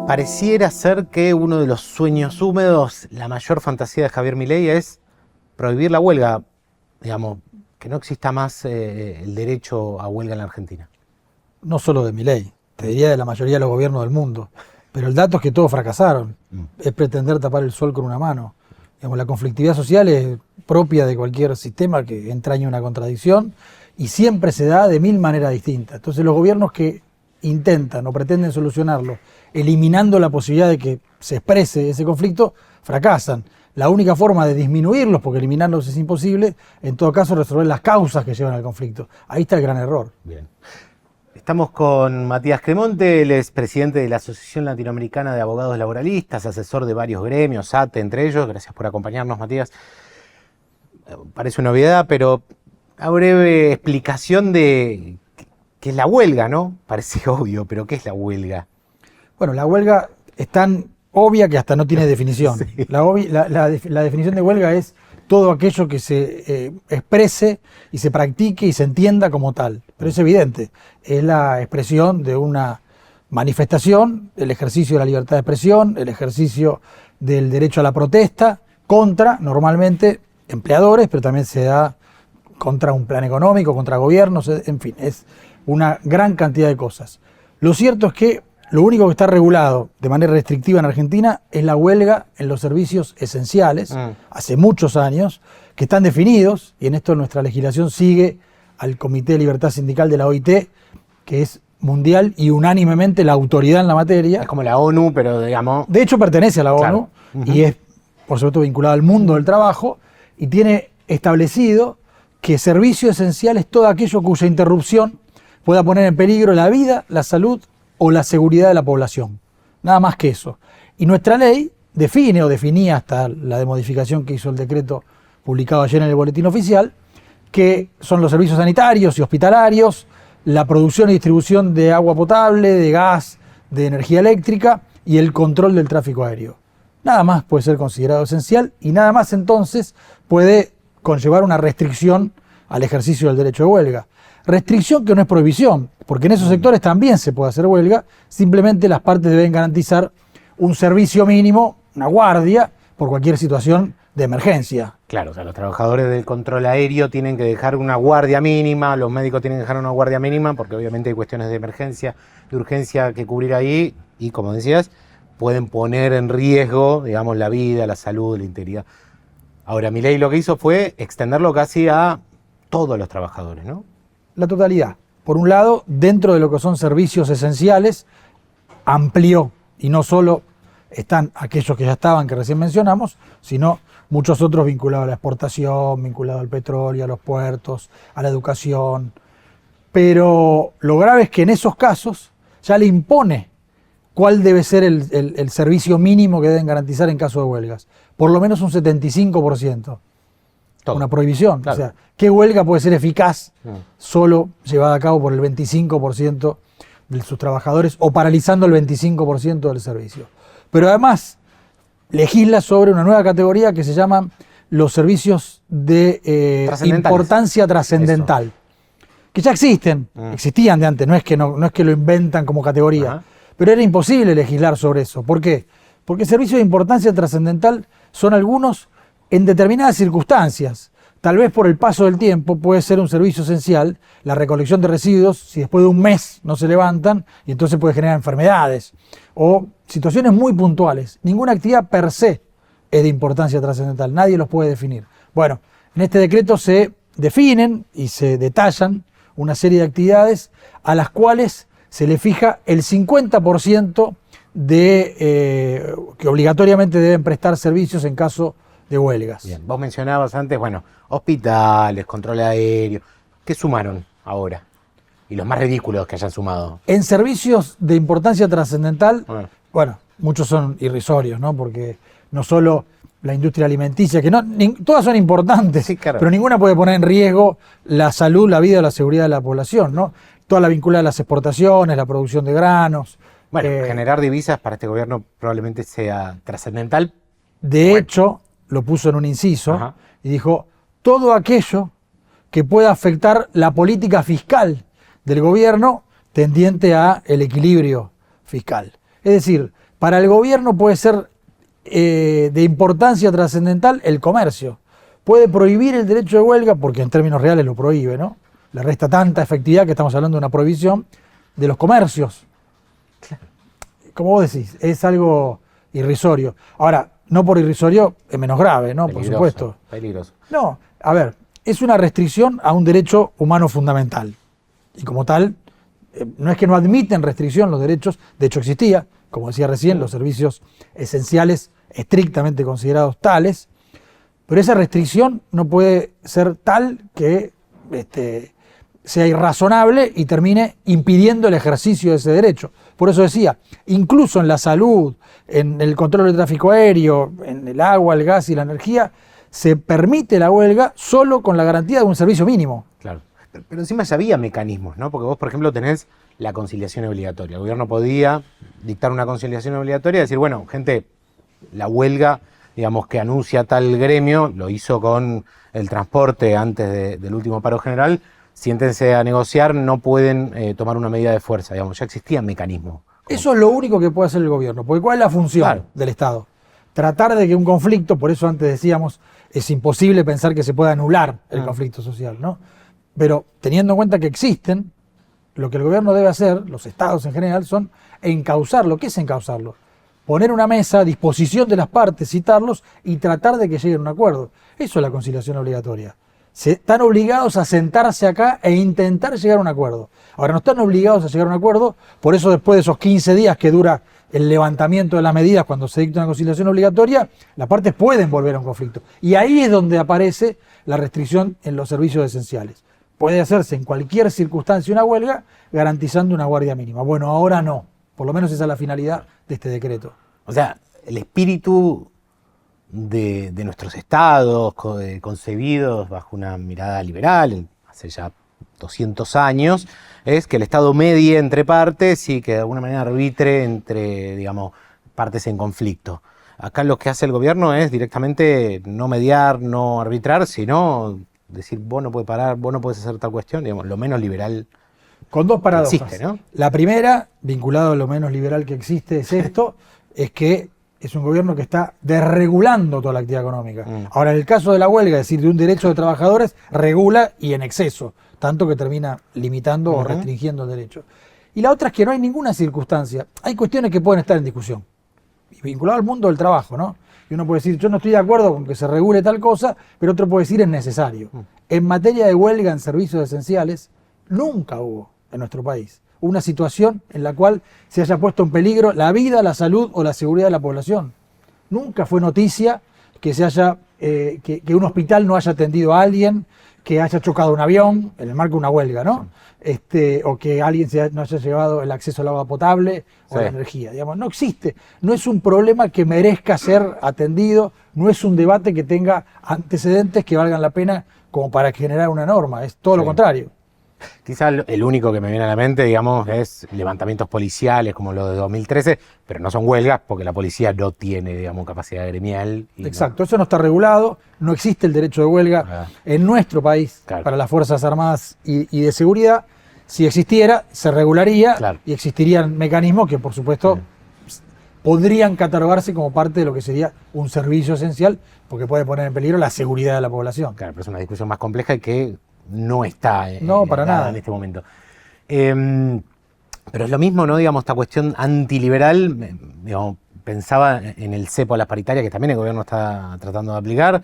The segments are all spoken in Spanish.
Pareciera ser que uno de los sueños húmedos, la mayor fantasía de Javier Milei es prohibir la huelga, digamos, que no exista más el derecho a huelga en la Argentina. No solo de Milei, te diría de la mayoría de los gobiernos del mundo, pero el dato es que todos fracasaron. Es pretender tapar el sol con una mano. Digamos, la conflictividad social es propia de cualquier sistema que entraña una contradicción y siempre se da de mil maneras distintas. Entonces los gobiernos que intentan o pretenden solucionarlo eliminando la posibilidad de que se exprese ese conflicto, fracasan. La única forma de disminuirlos, porque eliminarlos es imposible, en todo caso resolver las causas que llevan al conflicto. Ahí está el gran error. Bien. Estamos con Matías Cremonte, él es presidente de la Asociación Latinoamericana de Abogados Laboralistas, asesor de varios gremios, ATE entre ellos. Gracias por acompañarnos, Matías. Parece una obviedad, pero una breve explicación de qué es la huelga, ¿no? Parece obvio, pero ¿qué es la huelga? Bueno, la huelga es tan obvia que hasta no tiene definición. Sí. La definición de huelga es todo aquello que se exprese y se practique y se entienda como tal. Pero es evidente, es la expresión de una manifestación, el ejercicio de la libertad de expresión, el ejercicio del derecho a la protesta contra, normalmente, empleadores, pero también se da contra un plan económico, contra gobiernos, en fin, es una gran cantidad de cosas. Lo cierto es que lo único que está regulado de manera restrictiva en Argentina es la huelga en los servicios esenciales, hace muchos años, que están definidos, y en esto nuestra legislación sigue al Comité de Libertad Sindical de la OIT, que es mundial y unánimemente la autoridad en la materia. Es como la ONU, pero digamos... De hecho pertenece a la ONU, claro. Y es, por supuesto, vinculado al mundo del trabajo, y tiene establecido que servicio esencial es todo aquello cuya interrupción pueda poner en peligro la vida, la salud o la seguridad de la población. Nada más que eso. Y nuestra ley define o definía hasta la de modificación que hizo el decreto publicado ayer en el Boletín Oficial, que son los servicios sanitarios y hospitalarios, la producción y distribución de agua potable, de gas, de energía eléctrica y el control del tráfico aéreo. Nada más puede ser considerado esencial y nada más entonces puede conllevar una restricción al ejercicio del derecho de huelga. Restricción que no es prohibición, porque en esos sectores también se puede hacer huelga, simplemente las partes deben garantizar un servicio mínimo, una guardia, por cualquier situación de emergencia. Claro, o sea, los trabajadores del control aéreo tienen que dejar una guardia mínima, los médicos tienen que dejar una guardia mínima, porque obviamente hay cuestiones de emergencia, de urgencia que cubrir ahí, y como decías, pueden poner en riesgo, digamos, la vida, la salud, la integridad. Ahora, Milei lo que hizo fue extenderlo casi a todos los trabajadores, ¿no? La totalidad. Por un lado, dentro de lo que son servicios esenciales, amplió, y no solo están aquellos que ya estaban, que recién mencionamos, sino muchos otros vinculados a la exportación, vinculados al petróleo, a los puertos, a la educación. Pero lo grave es que en esos casos ya le impone cuál debe ser el servicio mínimo que deben garantizar en caso de huelgas. Por lo menos un 75%. Todo. Una prohibición. Claro. O sea, ¿qué huelga puede ser eficaz solo llevada a cabo por el 25% de sus trabajadores o paralizando el 25% del servicio? Pero además legisla sobre una nueva categoría que se llaman los servicios de importancia trascendental, que ya existen, existían de antes, no es que lo inventan como categoría, pero era imposible legislar sobre eso. ¿Por qué? Porque servicios de importancia trascendental son algunos en determinadas circunstancias. Tal vez por el paso del tiempo puede ser un servicio esencial, la recolección de residuos, si después de un mes no se levantan, y entonces puede generar enfermedades, o situaciones muy puntuales. Ninguna actividad per se es de importancia trascendental, nadie los puede definir. Bueno, en este decreto se definen y se detallan una serie de actividades a las cuales se le fija el 50% que obligatoriamente deben prestar servicios en caso de huelgas. Bien, vos mencionabas antes, bueno, hospitales, control aéreo. ¿Qué sumaron ahora? Y los más ridículos que hayan sumado. En servicios de importancia trascendental, bueno, muchos son irrisorios, ¿no? Porque no solo la industria alimenticia, que todas son importantes, sí, claro, pero ninguna puede poner en riesgo la salud, la vida o la seguridad de la población, ¿no? Toda la vinculada a las exportaciones, la producción de granos. Bueno, generar divisas para este gobierno probablemente sea trascendental. De hecho, lo puso en un inciso y dijo, todo aquello que pueda afectar la política fiscal del gobierno tendiente a el equilibrio fiscal. Es decir, Para el gobierno puede ser de importancia trascendental el comercio. Puede prohibir el derecho de huelga, porque en términos reales lo prohíbe, ¿no? Le resta tanta efectividad que estamos hablando de una prohibición de los comercios. Como vos decís, es algo irrisorio. Ahora, no por irrisorio es menos grave, ¿no? Peligroso, por supuesto. Peligroso. No, a ver, es una restricción a un derecho humano fundamental. Y como tal, no es que no admiten restricción los derechos, de hecho existía, como decía recién, los servicios esenciales estrictamente considerados tales, pero esa restricción no puede ser tal que sea irrazonable y termine impidiendo el ejercicio de ese derecho. Por eso decía, incluso en la salud, en el control del tráfico aéreo, en el agua, el gas y la energía, se permite la huelga solo con la garantía de un servicio mínimo. Claro. Pero encima ya había mecanismos, ¿no? Porque vos, por ejemplo, tenés la conciliación obligatoria. El gobierno podía dictar una conciliación obligatoria y decir, bueno, gente, la huelga, digamos, que anuncia tal gremio, lo hizo con el transporte antes del último paro general, siéntense a negociar, no pueden tomar una medida de fuerza, digamos, ya existían mecanismos. Eso es lo único que puede hacer el gobierno, porque ¿cuál es la función del Estado? Tratar de que un conflicto, por eso antes decíamos, es imposible pensar que se pueda anular el conflicto social, ¿no? Pero teniendo en cuenta que existen, lo que el gobierno debe hacer, los estados en general, son encauzarlo. ¿Qué es encauzarlo? Poner una mesa a disposición de las partes, citarlos y tratar de que lleguen a un acuerdo. Eso es la conciliación obligatoria. Están obligados a sentarse acá e intentar llegar a un acuerdo. Ahora no están obligados a llegar a un acuerdo, por eso después de esos 15 días que dura el levantamiento de las medidas cuando se dicta una conciliación obligatoria, las partes pueden volver a un conflicto. Y ahí es donde aparece la restricción en los servicios esenciales. Puede hacerse en cualquier circunstancia una huelga garantizando una guardia mínima. Bueno, ahora no. Por lo menos esa es la finalidad de este decreto. O sea, el espíritu de nuestros estados concebidos bajo una mirada liberal, hace ya 200 años, es que el Estado medie entre partes y que de alguna manera arbitre entre, digamos, partes en conflicto. Acá lo que hace el gobierno es directamente no mediar, no arbitrar, sino decir, vos no podés parar, vos no podés hacer tal cuestión, digamos, lo menos liberal. Con dos paradojas. Existe, ¿no? La primera, vinculado a lo menos liberal que existe, es esto, es que es un gobierno que está desregulando toda la actividad económica. Ahora, en el caso de la huelga, es decir, de un derecho de trabajadores, regula y en exceso, tanto que termina limitando o restringiendo el derecho. Y la otra es que no hay ninguna circunstancia. Hay cuestiones que pueden estar en discusión, y vinculado al mundo del trabajo, ¿no? Y uno puede decir, yo no estoy de acuerdo con que se regule tal cosa, pero otro puede decir, es necesario. En materia de huelga en servicios esenciales, nunca hubo en nuestro país una situación en la cual se haya puesto en peligro la vida, la salud o la seguridad de la población. Nunca fue noticia que se haya que un hospital no haya atendido a alguien, que haya chocado un avión en el marco de una huelga, ¿no? O que alguien no haya llevado el acceso al agua potable o la energía. Digamos, no existe. No es un problema que merezca ser atendido, no es un debate que tenga antecedentes que valgan la pena como para generar una norma. Es todo lo contrario. Quizá el único que me viene a la mente, digamos, es levantamientos policiales como los de 2013, pero no son huelgas porque la policía no tiene, digamos, capacidad gremial. Exacto, eso no está regulado, no existe el derecho de huelga en nuestro país para las Fuerzas Armadas y de Seguridad. Si existiera, se regularía y existirían mecanismos que, por supuesto, podrían catalogarse como parte de lo que sería un servicio esencial, porque puede poner en peligro la seguridad de la población. Claro, pero es una discusión más compleja y que no está para nada en este momento. Pero es lo mismo, ¿no? Digamos, esta cuestión antiliberal, digamos, pensaba en el cepo a las paritarias, que también el gobierno está tratando de aplicar,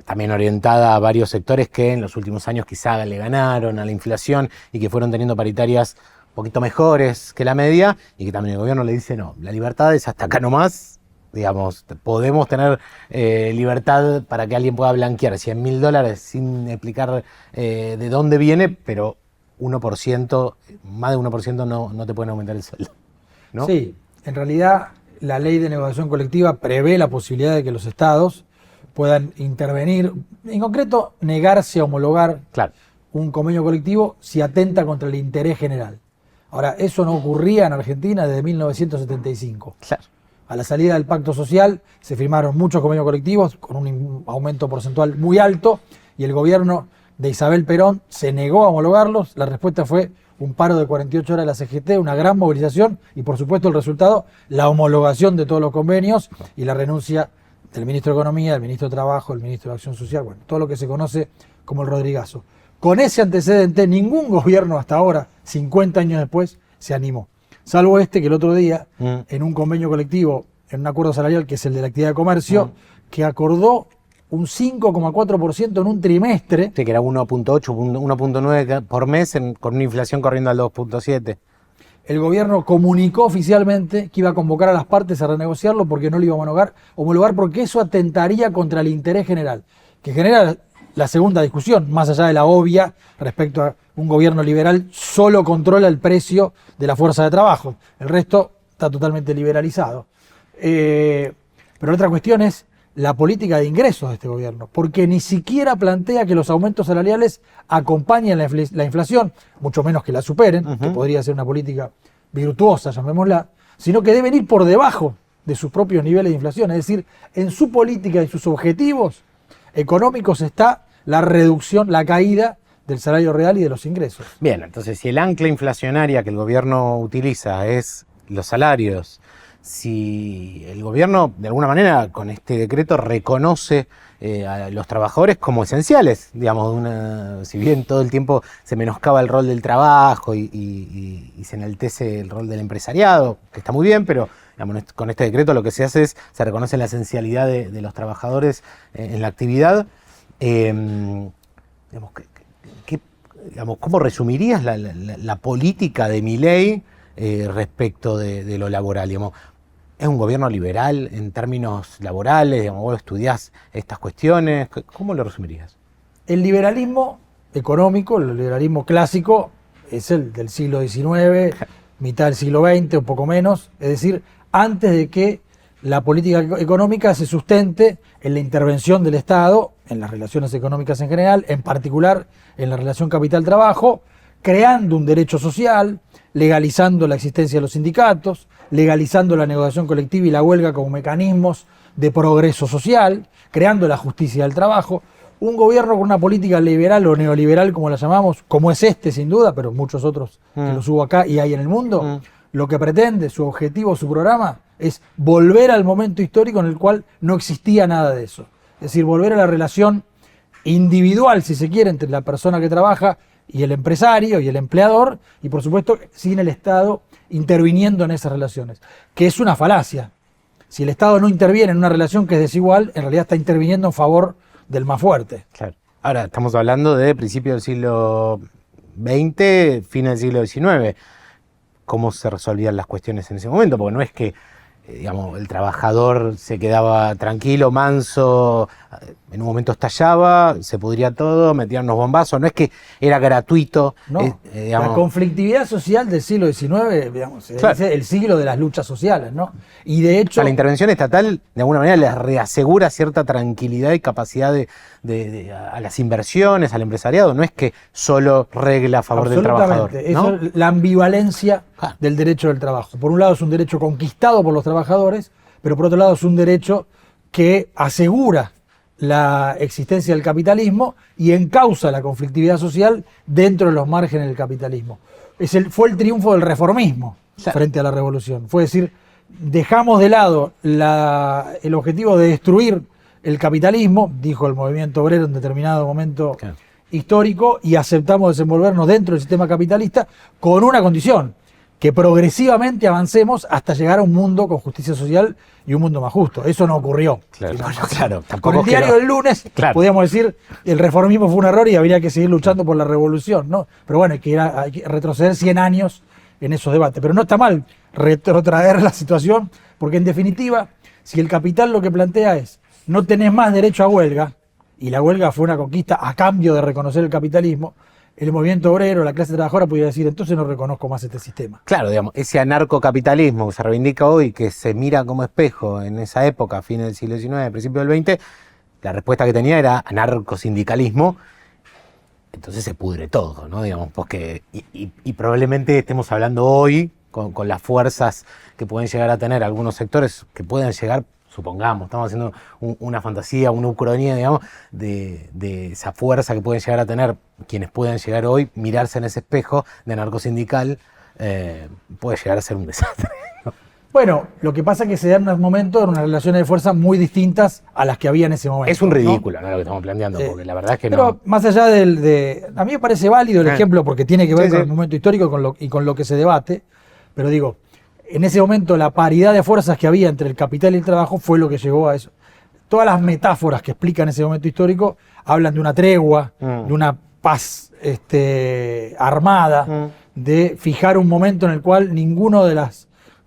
también orientada a varios sectores que en los últimos años quizá le ganaron a la inflación y que fueron teniendo paritarias un poquito mejores que la media, y que también el gobierno le dice, no, la libertad es hasta acá nomás. Digamos, podemos tener libertad para que alguien pueda blanquear $100.000 sin explicar de dónde viene, pero 1%, más de 1% no te pueden aumentar el sueldo, ¿no? Sí, en realidad la ley de negociación colectiva prevé la posibilidad de que los estados puedan intervenir, en concreto negarse a homologar un convenio colectivo si atenta contra el interés general. Ahora, eso no ocurría en Argentina desde 1975. Claro. A la salida del pacto social se firmaron muchos convenios colectivos con un aumento porcentual muy alto y el gobierno de Isabel Perón se negó a homologarlos. La respuesta fue un paro de 48 horas de la CGT, una gran movilización y por supuesto el resultado, la homologación de todos los convenios y la renuncia del ministro de Economía, del ministro de Trabajo, del ministro de Acción Social, bueno, todo lo que se conoce como el Rodrigazo. Con ese antecedente, ningún gobierno hasta ahora, 50 años después, se animó. Salvo que el otro día, en un convenio colectivo, en un acuerdo salarial que es el de la actividad de comercio, que acordó un 5,4% en un trimestre. Sí, que era 1.8, 1.9 por mes, con una inflación corriendo al 2.7. El gobierno comunicó oficialmente que iba a convocar a las partes a renegociarlo porque no lo iba a homologar porque eso atentaría contra el interés general, que genera la segunda discusión, más allá de la obvia respecto a un gobierno liberal solo controla el precio de la fuerza de trabajo, el resto está totalmente liberalizado. Pero otra cuestión es la política de ingresos de este gobierno, porque ni siquiera plantea que los aumentos salariales acompañen la inflación, mucho menos que la superen, que podría ser una política virtuosa, llamémosla, sino que deben ir por debajo de sus propios niveles de inflación. Es decir, en su política y sus objetivos económicos está la reducción, la caída del salario real y de los ingresos. Bien, entonces si el ancla inflacionaria que el gobierno utiliza es los salarios, si el gobierno de alguna manera con este decreto reconoce a los trabajadores como esenciales, digamos, si bien todo el tiempo se menoscaba el rol del trabajo y se enaltece el rol del empresariado, que está muy bien, pero digamos, con este decreto lo que se hace es, se reconoce la esencialidad de los trabajadores en la actividad. Digamos, ¿cómo resumirías la política de Milei respecto de lo laboral? Digamos, ¿es un gobierno liberal en términos laborales? Digamos, vos estudiás estas cuestiones. ¿Cómo lo resumirías? El liberalismo económico, el liberalismo clásico, es el del siglo XIX, mitad del siglo XX, un poco menos. Es decir, antes de que la política económica se sustente en la intervención del Estado, en las relaciones económicas en general, en particular en la relación capital-trabajo, creando un derecho social, legalizando la existencia de los sindicatos, legalizando la negociación colectiva y la huelga como mecanismos de progreso social, creando la justicia del trabajo. Un gobierno con una política liberal o neoliberal, como la llamamos, como es este sin duda, pero muchos otros que los hubo acá y hay en el mundo, lo que pretende, su objetivo, su programa, es volver al momento histórico en el cual no existía nada de eso. Es decir, volver a la relación individual, si se quiere, entre la persona que trabaja y el empresario y el empleador, y por supuesto sin el Estado interviniendo en esas relaciones, que es una falacia. Si el Estado no interviene en una relación que es desigual, en realidad está interviniendo en favor del más fuerte. Claro. Ahora, estamos hablando de principios del siglo XX, fines del siglo XIX. ¿Cómo se resolvían las cuestiones en ese momento? Porque no es que digamos, el trabajador se quedaba tranquilo, manso, en un momento estallaba, se pudría todo, metían unos bombazos, no es que era gratuito. No, la conflictividad social del siglo XIX, digamos, claro, es el siglo de las luchas sociales, ¿no? Y de hecho... la intervención estatal, de alguna manera, les reasegura cierta tranquilidad y capacidad a las inversiones, al empresariado, no es que solo regla a favor del trabajador, ¿no? Eso es la ambivalencia del derecho del trabajo. Por un lado es un derecho conquistado por los trabajadores, pero por otro lado es un derecho que asegura la existencia del capitalismo y encausa la conflictividad social dentro de los márgenes del capitalismo. Fue el triunfo del reformismo frente a la revolución. Fue decir, dejamos de lado el objetivo de destruir el capitalismo, dijo el movimiento obrero en determinado momento histórico, y aceptamos desenvolvernos dentro del sistema capitalista con una condición: que progresivamente avancemos hasta llegar a un mundo con justicia social y un mundo más justo. Eso no ocurrió. Claro, con el diario del lunes, podíamos decir, el reformismo fue un error y habría que seguir luchando por la revolución, ¿no? Pero bueno, hay que retroceder 100 años en esos debates. Pero no está mal retrotraer la situación, porque en definitiva, si el capital lo que plantea es no tenés más derecho a huelga, y la huelga fue una conquista a cambio de reconocer el capitalismo, el movimiento obrero, la clase trabajadora pudiera decir, entonces no reconozco más este sistema. Claro, digamos, ese anarcocapitalismo que se reivindica hoy, que se mira como espejo en esa época, fines del siglo XIX, principio del XX, la respuesta que tenía era anarcosindicalismo. Entonces se pudre todo, ¿no? Digamos, porque, y probablemente estemos hablando hoy con las fuerzas que pueden llegar a tener algunos sectores que pueden llegar supongamos, estamos haciendo una fantasía, una ucronía, digamos, de esa fuerza que pueden llegar a tener quienes puedan llegar hoy, mirarse en ese espejo de anarcosindical, puede llegar a ser un desastre. Bueno, lo que pasa es que se dan unos momentos en unas relaciones de fuerza muy distintas a las que había en ese momento. Es un ridículo, ¿no? Lo que estamos planteando, porque la verdad es que pero no. más allá a mí me parece válido el ejemplo porque tiene que ver con el momento histórico y con lo que se debate, pero digo, en ese momento la paridad de fuerzas que había entre el capital y el trabajo fue lo que llegó a eso. Todas las metáforas que explican ese momento histórico hablan de una tregua, de una paz armada, de fijar un momento en el cual ninguno de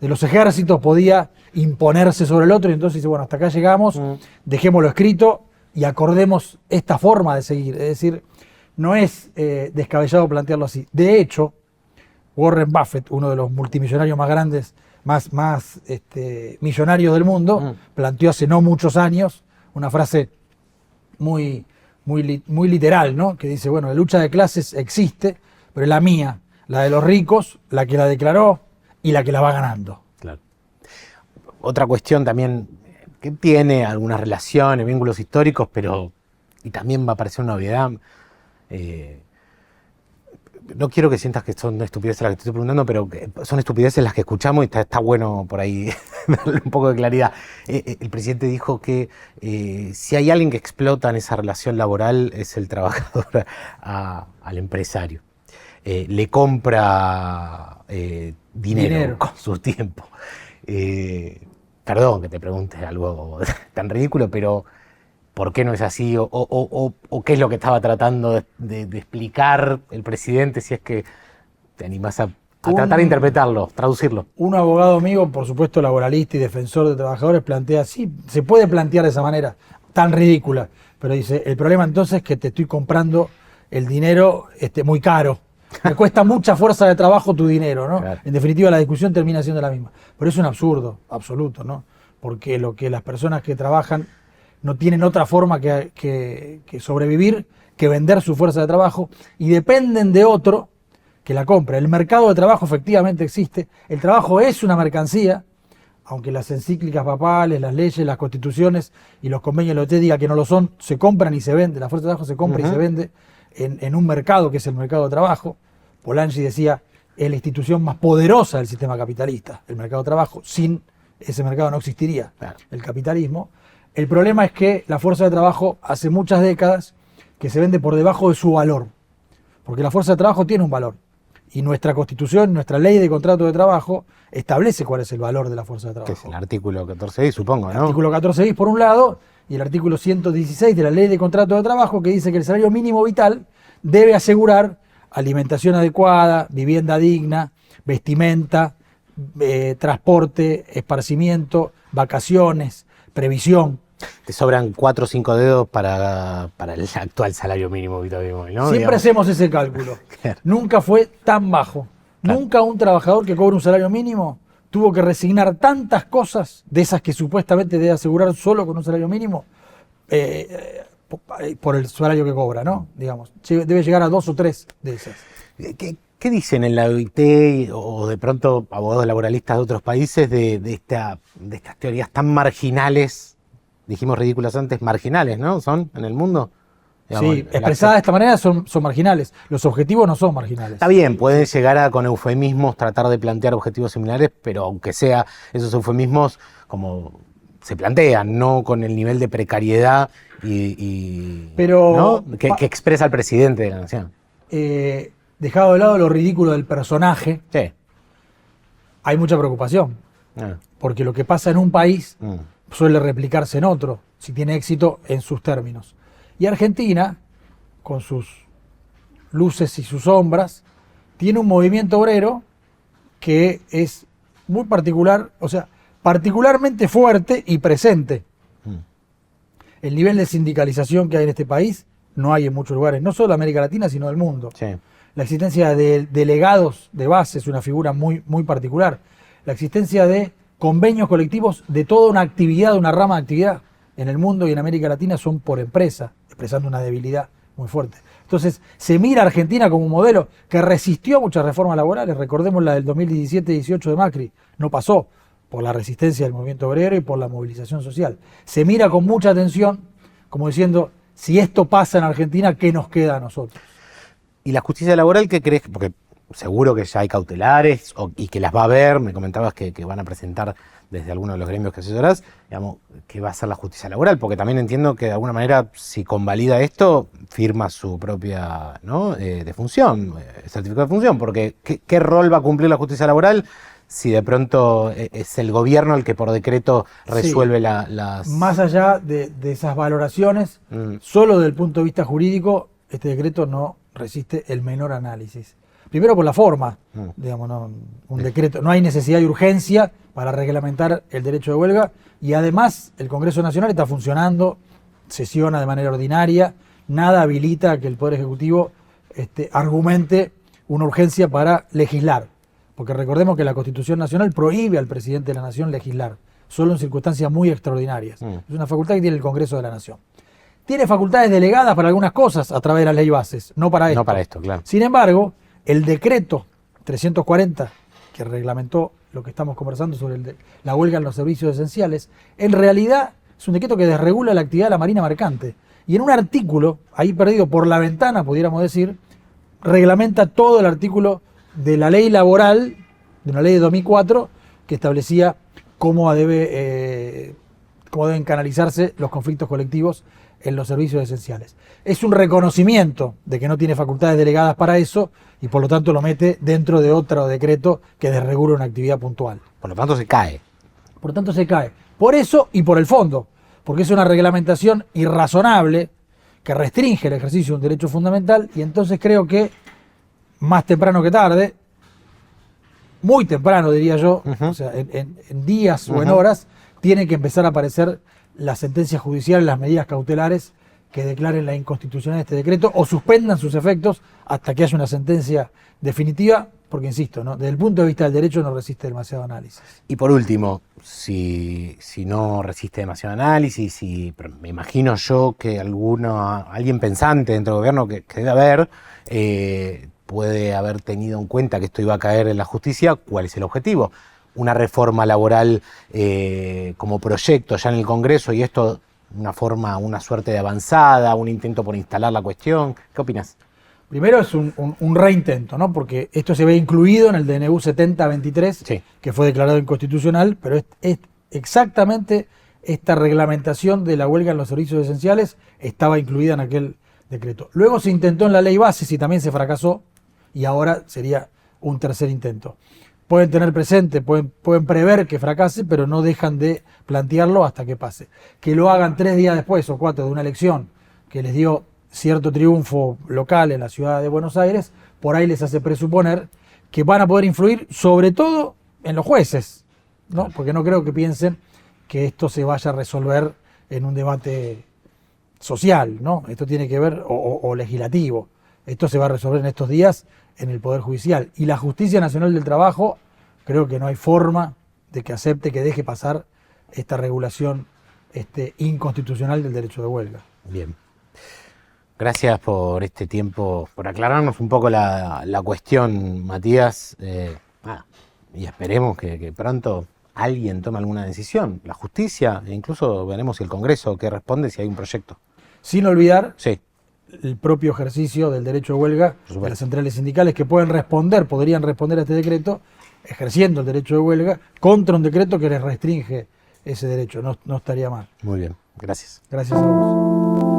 los ejércitos podía imponerse sobre el otro, y entonces dice, bueno, hasta acá llegamos, dejémoslo escrito y acordemos esta forma de seguir. Es decir, no es descabellado plantearlo así. De hecho, Warren Buffett, uno de los multimillonarios más grandes, más millonarios del mundo, planteó hace no muchos años una frase muy literal, ¿no? Que dice, bueno, la lucha de clases existe, pero es la mía, la de los ricos, la que la declaró y la que la va ganando. Claro. Otra cuestión también que tiene algunas relaciones, vínculos históricos, pero y también va a parecer una obviedad. No quiero que sientas que son estupideces las que te estoy preguntando, pero son estupideces las que escuchamos y está bueno por ahí darle un poco de claridad. El presidente dijo que si hay alguien que explota en esa relación laboral es el trabajador al empresario. Le compra dinero con su tiempo. Perdón que te pregunte algo tan ridículo, pero ¿por qué no es así? ¿O qué es lo que estaba tratando de explicar el presidente, si es que te animás a tratar de interpretarlo, traducirlo? Un abogado amigo, por supuesto laboralista y defensor de trabajadores, plantea, sí, se puede plantear de esa manera, tan ridícula, pero dice, el problema entonces es que te estoy comprando el dinero muy caro. Me cuesta mucha fuerza de trabajo tu dinero, ¿no? Claro. En definitiva, la discusión termina siendo la misma. Pero es un absurdo absoluto, ¿no? Porque lo que las personas que trabajan no tienen otra forma que sobrevivir, que vender su fuerza de trabajo, y dependen de otro que la compre. El mercado de trabajo efectivamente existe. El trabajo es una mercancía, aunque las encíclicas papales, las leyes, las constituciones y los convenios de la OIT digan que no lo son, se compran y se vende. La fuerza de trabajo se compra y se vende en un mercado que es el mercado de trabajo. Polanyi decía, es la institución más poderosa del sistema capitalista, el mercado de trabajo. Sin ese mercado no existiría el capitalismo. El problema es que la fuerza de trabajo hace muchas décadas que se vende por debajo de su valor, porque la fuerza de trabajo tiene un valor. Y nuestra Constitución, nuestra ley de contrato de trabajo, establece cuál es el valor de la fuerza de trabajo. Que es el artículo 14.6, supongo, ¿no? El artículo 14.6 por un lado, y el artículo 116 de la ley de contrato de trabajo, que dice que el salario mínimo vital debe asegurar alimentación adecuada, vivienda digna, vestimenta, transporte, esparcimiento, vacaciones, previsión. Te sobran 4 o 5 dedos para el actual salario mínimo vital, ¿no? Siempre hacemos ese cálculo. Claro. Nunca fue tan bajo. Claro. Nunca un trabajador que cobre un salario mínimo tuvo que resignar tantas cosas de esas que supuestamente debe asegurar solo con un salario mínimo por el salario que cobra, ¿no? Digamos, debe llegar a 2 o 3 de esas. ¿Qué dicen en la OIT o de pronto abogados laboralistas de otros países de estas teorías tan marginales? Dijimos ridículas antes, marginales, ¿no? ¿Son en el mundo? Digamos, sí, expresadas de esta manera son marginales. Los objetivos no son marginales. Está bien, pueden llegar a, con eufemismos, tratar de plantear objetivos similares, pero aunque sea esos eufemismos como se plantean, no con el nivel de precariedad pero, ¿no? que expresa el presidente de la nación. Dejado de lado lo ridículo del personaje, Sí. Hay mucha preocupación. Porque lo que pasa en un país suele replicarse en otro, si tiene éxito en sus términos. Y Argentina, con sus luces y sus sombras, tiene un movimiento obrero que es muy particular, o sea, particularmente fuerte y presente. El nivel de sindicalización que hay en este país no hay en muchos lugares, no solo de América Latina, sino del mundo. Sí. La existencia de delegados de base es una figura muy, muy particular. La existencia de convenios colectivos de toda una actividad, una rama de actividad en el mundo y en América Latina son por empresa, expresando una debilidad muy fuerte. Entonces, se mira a Argentina como un modelo que resistió a muchas reformas laborales. Recordemos la del 2017-18 de Macri, no pasó. por la resistencia del movimiento obrero y por la movilización social. Se mira con mucha atención, como diciendo, si esto pasa en Argentina, ¿qué nos queda a nosotros? ¿Y la justicia laboral qué crees? Porque seguro que ya hay cautelares y que las va a haber, me comentabas que van a presentar desde algunos de los gremios que asesorás, digamos, ¿qué va a ser la justicia laboral? Porque también entiendo que de alguna manera, si convalida esto, firma su propia, ¿no? Defunción, certificado de función, porque ¿qué rol va a cumplir la justicia laboral si de pronto es el gobierno el que por decreto resuelve Sí. las... Más allá de esas valoraciones, solo desde el punto de vista jurídico, este decreto no resiste el menor análisis. Primero por la forma, digamos, no, un decreto, no hay necesidad de urgencia para reglamentar el derecho de huelga y además el Congreso Nacional está funcionando, sesiona de manera ordinaria, nada habilita que el Poder Ejecutivo argumente una urgencia para legislar, porque recordemos que la Constitución Nacional prohíbe al presidente de la Nación legislar, solo en circunstancias muy extraordinarias. Es una facultad que tiene el Congreso de la Nación. Tiene facultades delegadas para algunas cosas a través de las leyes bases, no para esto. No para esto, claro. Sin embargo, el decreto 340, que reglamentó lo que estamos conversando sobre la huelga en los servicios esenciales, en realidad es un decreto que desregula la actividad de la Marina Mercante. Y en un artículo, ahí perdido por la ventana, pudiéramos decir, reglamenta todo el artículo de la ley laboral, de una ley de 2004, que establecía cómo deben canalizarse los conflictos colectivos en los servicios esenciales. Es un reconocimiento de que no tiene facultades delegadas para eso y por lo tanto lo mete dentro de otro decreto que desregula una actividad puntual. Por lo tanto se cae. Por lo tanto se cae. Por eso y por el fondo, porque es una reglamentación irrazonable que restringe el ejercicio de un derecho fundamental y entonces creo que más temprano que tarde, muy temprano diría yo, o sea, en días o en horas, tienen que empezar a aparecer las sentencias judiciales, las medidas cautelares que declaren la inconstitucionalidad de este decreto o suspendan sus efectos hasta que haya una sentencia definitiva, porque insisto, ¿no? Desde el punto de vista del derecho no resiste demasiado análisis. Y por último, si no resiste demasiado análisis, pero me imagino yo que alguien pensante dentro del gobierno que debe haber, puede haber tenido en cuenta que esto iba a caer en la justicia, ¿cuál es el objetivo? Una reforma laboral como proyecto ya en el Congreso y esto una suerte de avanzada, un intento por instalar la cuestión. ¿Qué opinas? Primero es un reintento, ¿no? Porque esto se ve incluido en el DNU 7023, sí, que fue declarado inconstitucional, pero es exactamente esta reglamentación de la huelga en los servicios esenciales estaba incluida en aquel decreto. Luego se intentó en la ley bases y también se fracasó y ahora sería un tercer intento. Pueden tener presente, pueden prever que fracase, pero no dejan de plantearlo hasta que pase. Que lo hagan 3 días después o 4 de una elección que les dio cierto triunfo local en la ciudad de Buenos Aires, por ahí les hace presuponer que van a poder influir sobre todo en los jueces, ¿no? Porque no creo que piensen que esto se vaya a resolver en un debate social, ¿no? Esto tiene que ver, o legislativo. Esto se va a resolver en estos días en el Poder Judicial. Y la Justicia Nacional del Trabajo, creo que no hay forma de que acepte, que deje pasar esta regulación inconstitucional del derecho de huelga. Bien. Gracias por este tiempo, por aclararnos un poco la cuestión, Matías. Y esperemos que pronto alguien tome alguna decisión. La justicia, e incluso veremos si el Congreso que responde si hay un proyecto. Sin olvidar el propio ejercicio del derecho de huelga de las centrales sindicales que podrían responder a este decreto, ejerciendo el derecho de huelga, contra un decreto que les restringe ese derecho. No estaría mal. Muy bien, gracias. Gracias a vos.